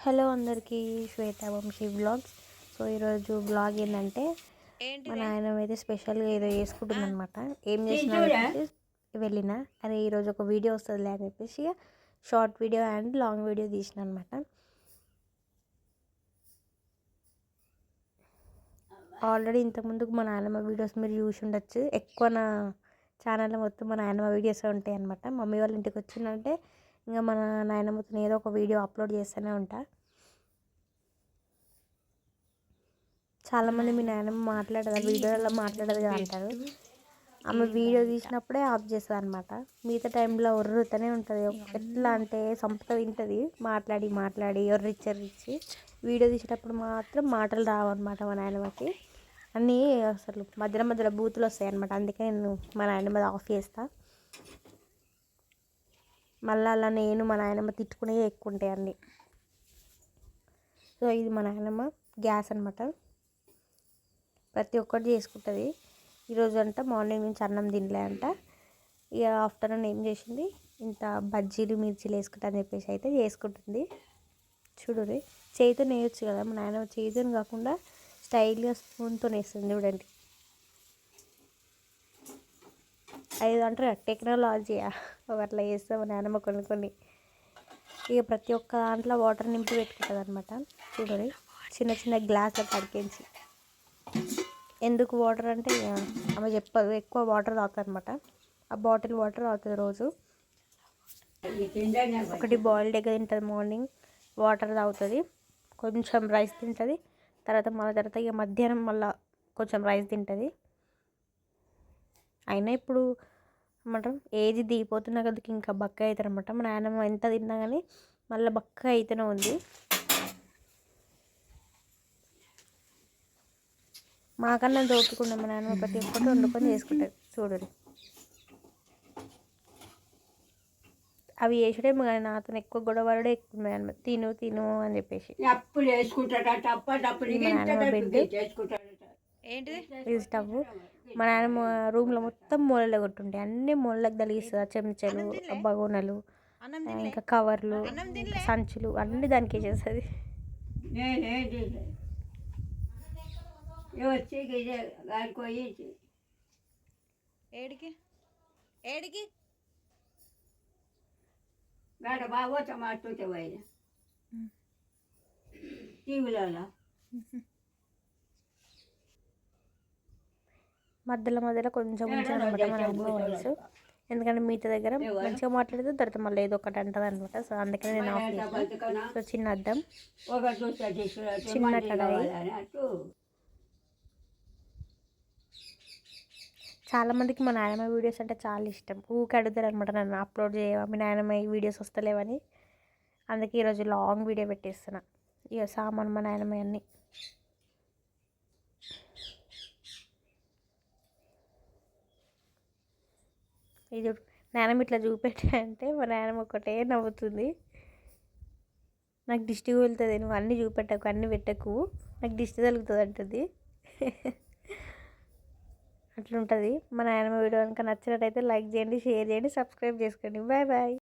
Hello అందరికీ, శ్వేత Vamsi vlogs. So ఈరోజు blog ఏంటంటే మా నాయనమ్మ అయితే స్పెషల్గా ఏదో చేసుకుంటుంది అనమాట. ఏం చేసినా వెళ్ళిన అని ఈరోజు ఒక వీడియో వస్తుంది అని చెప్పేసి short video and long video తీసిన అనమాట. ఆల్రెడీ ఇంతకుముందుకు మా నాయనమ్మ వీడియోస్ మీరు చూసి ఉండొచ్చు. ఎక్కువ నా ఛానల్లో మొత్తం మా నాయనమ్మ వీడియోస్ ఉంటాయి అనమాట. మమ్మీ వాళ్ళ ఇంటికి వచ్చిందంటే ఇంకా మన నాయనమ్మతో ఏదో ఒక వీడియో అప్లోడ్ చేస్తూనే ఉంటా. చాలామంది మీ నాయనమ్మ మాట్లాడదు, వీడియోలో మాట్లాడదు కదా అంటారు. ఆమె వీడియో తీసినప్పుడే ఆఫ్ చేస్తుంది అనమాట. మిగతా టైంలో ఒర్రుతూనే ఉంటుంది. ఎట్లా అంటే సంపద తింటుంది మాట్లాడి మాట్లాడి ఒర్రిచ్చి. వీడియో తీసేటప్పుడు మాత్రం మాటలు రావన్నమాట మా నాయనమ్మకి. అన్నీ అసలు మధ్యలో బూతులు వస్తాయి అనమాట. అందుకే నేను మా నాయనమ్మ ఆఫ్ చేస్తాను. మళ్ళీ అలా నేను మా నాయనమ్మ తిట్టుకునే ఎక్కువ ఉంటాయి అన్నీ. సో ఇది మా నాయనమ్మ గ్యాస్ అనమాట. ప్రతి ఒక్కటి చేసుకుంటుంది. ఈరోజు అంట మార్నింగ్ నుంచి అన్నం తినలే అంట. ఇక ఆఫ్టర్నూన్ ఏం చేసింది, ఇంత బజ్జీలు మిర్చీలు వేసుకుంటా అని చెప్పేసి అయితే చేసుకుంటుంది. చూడండి, చేతితో వేయచ్చు కదా, మా నాయనమ్మ చేతితో కాకుండా స్టైల్గా స్పూన్తో వేస్తుంది చూడండి. అది అంటారు టెక్నాలజీయా, అట్లా చేస్తాం మా నాయనమ్మ కొన్ని. ఇక ప్రతి ఒక్క దాంట్లో వాటర్ నింపి పెట్టుకుంటుంది అనమాట. చూడండి, చిన్న గ్లాసులు కడిగించి. ఎందుకు వాటర్ అంటే ఆమె చెప్పదు, ఎక్కువ వాటర్ తాగుతుంది అనమాట. ఆ బాటిల్ వాటర్ తాగుతుంది రోజు. ఒకటి బాయిల్డ్ ఎగ్ తింటుంది మార్నింగ్, వాటర్ తాగుతుంది, కొంచెం రైస్ తింటుంది. తర్వాత ఇక మధ్యాహ్నం మళ్ళీ కొంచెం రైస్ తింటుంది. అయినా ఇప్పుడు ఏమంటారు ఏజ్ దిగిపోతున్నా కదా ఇంకా బక్క అవుతారు అనమాట. మా నాయనమ్మ ఎంత తిన్నా కానీ మళ్ళీ బక్క అయితేనే ఉంది. మాకన్నా దోపుకుండా మా నాయనమ్మ ప్రతి ఒక్కటి వండుకొని చేసుకుంటుంది. చూడండి, అవి వేసడేమో కానీ నాతో ఎక్కువ గొడవడే ఎక్కువ నాయనమ్మ తిను అని చెప్పేసి. ఇది స్టవ్ మా నాయనమ్మ రూమ్లో మొత్తం మూలలో కొట్టుండే, అన్ని మూలలకు తలిగిస్తుంది. చెంచాలు, బగోనలు, ఇంకా కవర్లు, సంచులు అన్నీ దానికి వేసేస్తుంది. ఏడికి బాబో టమాటో మధ్యలో కొంచెం అనమాట మా నాయనమ్మ వాయిస్. ఎందుకంటే మీతో దగ్గర మంచిగా మాట్లాడితే తర్వాత మళ్ళీ ఏదో ఒకటి అంటుంది అనమాట. సో అందుకనే నేను ఆఫ్ చేస్తాను. సో చిన్న అద్దం, చిన్న కడాయి. చాలామందికి మా నాయనమ్మ వీడియోస్ అంటే చాలా ఇష్టం. ఊరికి అడుగుతారు అనమాట నన్ను, అప్లోడ్ చేయవా మీ నాయనమ్మ ఈ వీడియోస్ వస్తలేవని. అందుకే ఈరోజు లాంగ్ వీడియో పెట్టేస్తున్నా. ఇక సామాన్ మా నాయనమ్మ అన్నీ. ఇది నాయనమ్మ ఇట్లా చూపెట్టాయంటే మా నాయనమ్మ ఒకటే నవ్వుతుంది. నాకు దిష్టి వెళ్తుంది, నువ్వు అన్నీ చూపెట్టకు, అన్నీ పెట్టకు, నాకు దిష్టి తగులుతుంది అంటుంది. అట్లుంటుంది. మా నాయనమ్మ వీడియో కనుక నచ్చినట్టయితే లైక్ చేయండి, షేర్ చేయండి, సబ్స్క్రైబ్ చేసుకోండి. బాయ్.